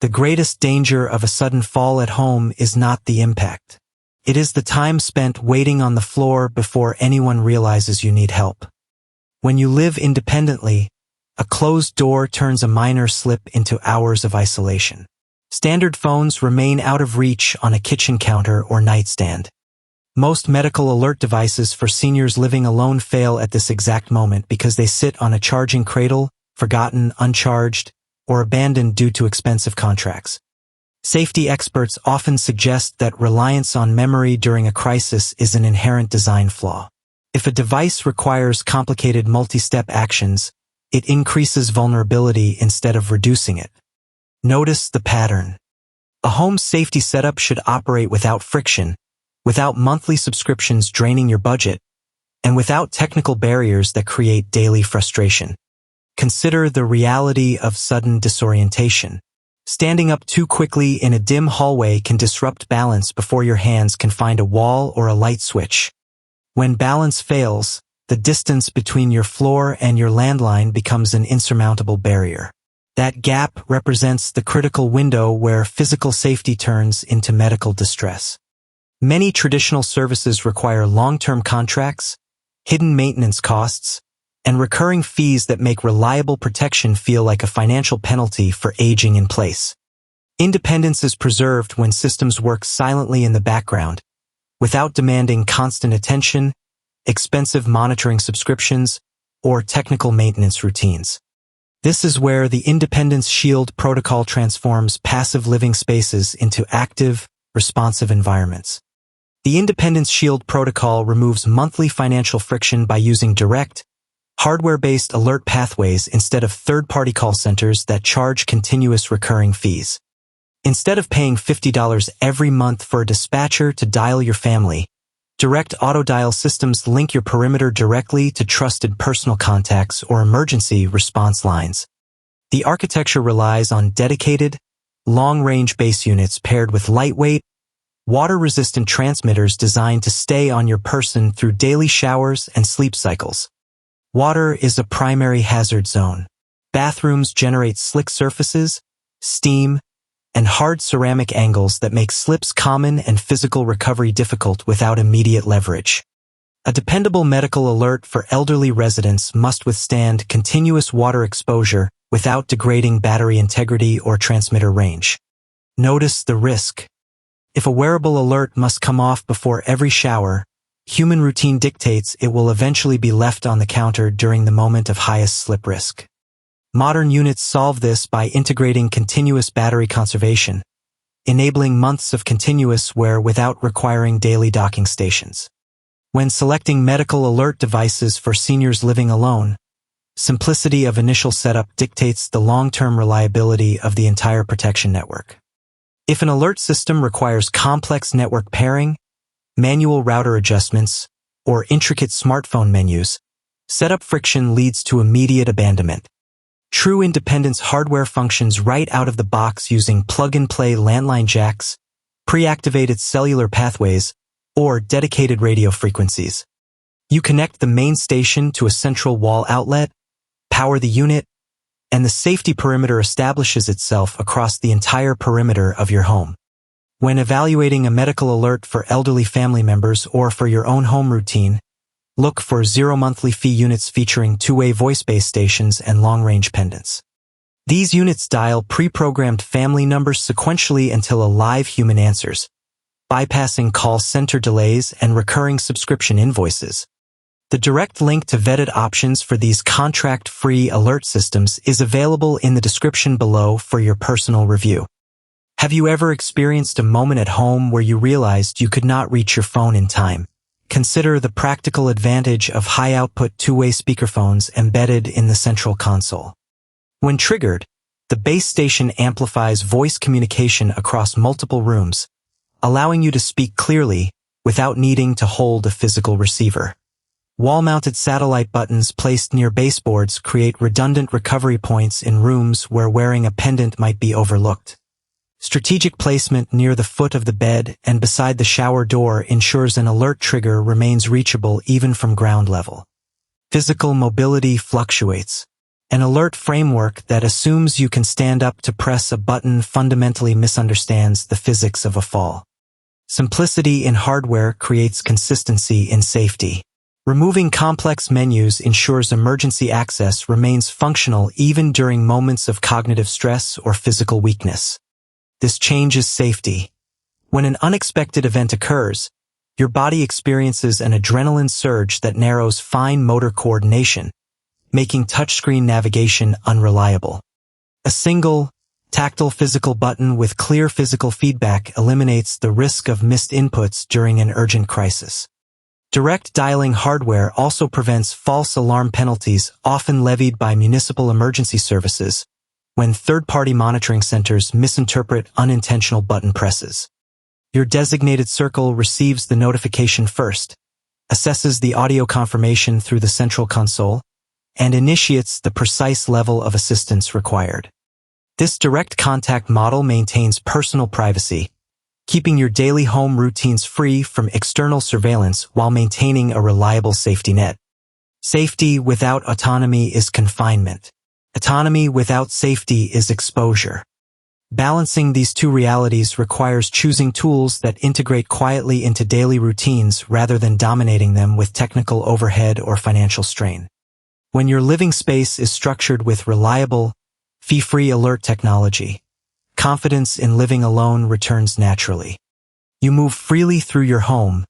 The greatest danger of a sudden fall at home is not the impact. It is the time spent waiting on the floor before anyone realizes you need help. When you live independently, a closed door turns a minor slip into hours of isolation. Standard phones remain out of reach on a kitchen counter or nightstand. Most medical alert devices for seniors living alone fail at this exact moment because they sit on a charging cradle, forgotten, uncharged, or abandoned due to expensive contracts. Safety experts often suggest that reliance on memory during a crisis is an inherent design flaw. If a device requires complicated multi-step actions, it increases vulnerability instead of reducing it. Notice the pattern. A home safety setup should operate without friction, without monthly subscriptions draining your budget, and without technical barriers that create daily frustration. Consider the reality of sudden disorientation. Standing up too quickly in a dim hallway can disrupt balance before your hands can find a wall or a light switch. When balance fails, the distance between your floor and your landline becomes an insurmountable barrier. That gap represents the critical window where physical safety turns into medical distress. Many traditional services require long-term contracts, hidden maintenance costs, and recurring fees that make reliable protection feel like a financial penalty for aging in place. Independence is preserved when systems work silently in the background, without demanding constant attention, expensive monitoring subscriptions, or technical maintenance routines. This is where the Independence Shield protocol transforms passive living spaces into active, responsive environments. The Independence Shield protocol removes monthly financial friction by using direct, hardware-based alert pathways instead of third-party call centers that charge continuous recurring fees. Instead of paying $50 every month for a dispatcher to dial your family, direct auto-dial systems link your perimeter directly to trusted personal contacts or emergency response lines. The architecture relies on dedicated, long-range base units paired with lightweight, water-resistant transmitters designed to stay on your person through daily showers and sleep cycles. Water is a primary hazard zone. Bathrooms generate slick surfaces, steam, and hard ceramic angles that make slips common and physical recovery difficult without immediate leverage. A dependable medical alert for elderly residents must withstand continuous water exposure without degrading battery integrity or transmitter range. Notice the risk. If a wearable alert must come off before every shower, human routine dictates it will eventually be left on the counter during the moment of highest slip risk. Modern units solve this by integrating continuous battery conservation, enabling months of continuous wear without requiring daily docking stations. When selecting medical alert devices for seniors living alone, simplicity of initial setup dictates the long-term reliability of the entire protection network. If an alert system requires complex network pairing, manual router adjustments, or intricate smartphone menus, setup friction leads to immediate abandonment. True Independence hardware functions right out of the box using plug-and-play landline jacks, pre-activated cellular pathways, or dedicated radio frequencies. You connect the main station to a central wall outlet, power the unit, and the safety perimeter establishes itself across the entire perimeter of your home. When evaluating a medical alert for elderly family members or for your own home routine, look for zero monthly fee units featuring two-way voice-based stations and long-range pendants. These units dial pre-programmed family numbers sequentially until a live human answers, bypassing call center delays and recurring subscription invoices. The direct link to vetted options for these contract-free alert systems is available in the description below for your personal review. Have you ever experienced a moment at home where you realized you could not reach your phone in time? Consider the practical advantage of high-output two-way speakerphones embedded in the central console. When triggered, the base station amplifies voice communication across multiple rooms, allowing you to speak clearly without needing to hold a physical receiver. Wall-mounted satellite buttons placed near baseboards create redundant recovery points in rooms where wearing a pendant might be overlooked. Strategic placement near the foot of the bed and beside the shower door ensures an alert trigger remains reachable even from ground level. Physical mobility fluctuates. An alert framework that assumes you can stand up to press a button fundamentally misunderstands the physics of a fall. Simplicity in hardware creates consistency in safety. Removing complex menus ensures emergency access remains functional even during moments of cognitive stress or physical weakness. This changes safety. When an unexpected event occurs, your body experiences an adrenaline surge that narrows fine motor coordination, making touchscreen navigation unreliable. A single, tactile physical button with clear physical feedback eliminates the risk of missed inputs during an urgent crisis. Direct dialing hardware also prevents false alarm penalties often levied by municipal emergency services when third-party monitoring centers misinterpret unintentional button presses. Your designated circle receives the notification first, assesses the audio confirmation through the central console, and initiates the precise level of assistance required. This direct contact model maintains personal privacy, keeping your daily home routines free from external surveillance while maintaining a reliable safety net. Safety without autonomy is confinement. Autonomy without safety is exposure. Balancing these two realities requires choosing tools that integrate quietly into daily routines rather than dominating them with technical overhead or financial strain. When your living space is structured with reliable, fee-free alert technology, confidence in living alone returns naturally. You move freely through your home,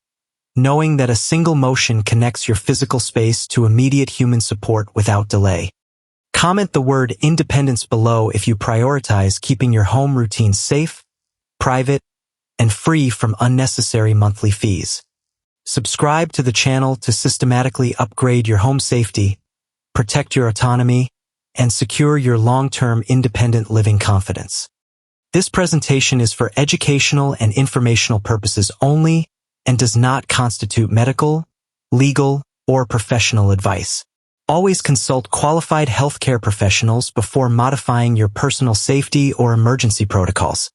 knowing that a single motion connects your physical space to immediate human support without delay. Comment the word independence below if you prioritize keeping your home routine safe, private, and free from unnecessary monthly fees. Subscribe to the channel to systematically upgrade your home safety, protect your autonomy, and secure your long-term independent living confidence. This presentation is for educational and informational purposes only and does not constitute medical, legal, or professional advice. Always consult qualified healthcare professionals before modifying your personal safety or emergency protocols.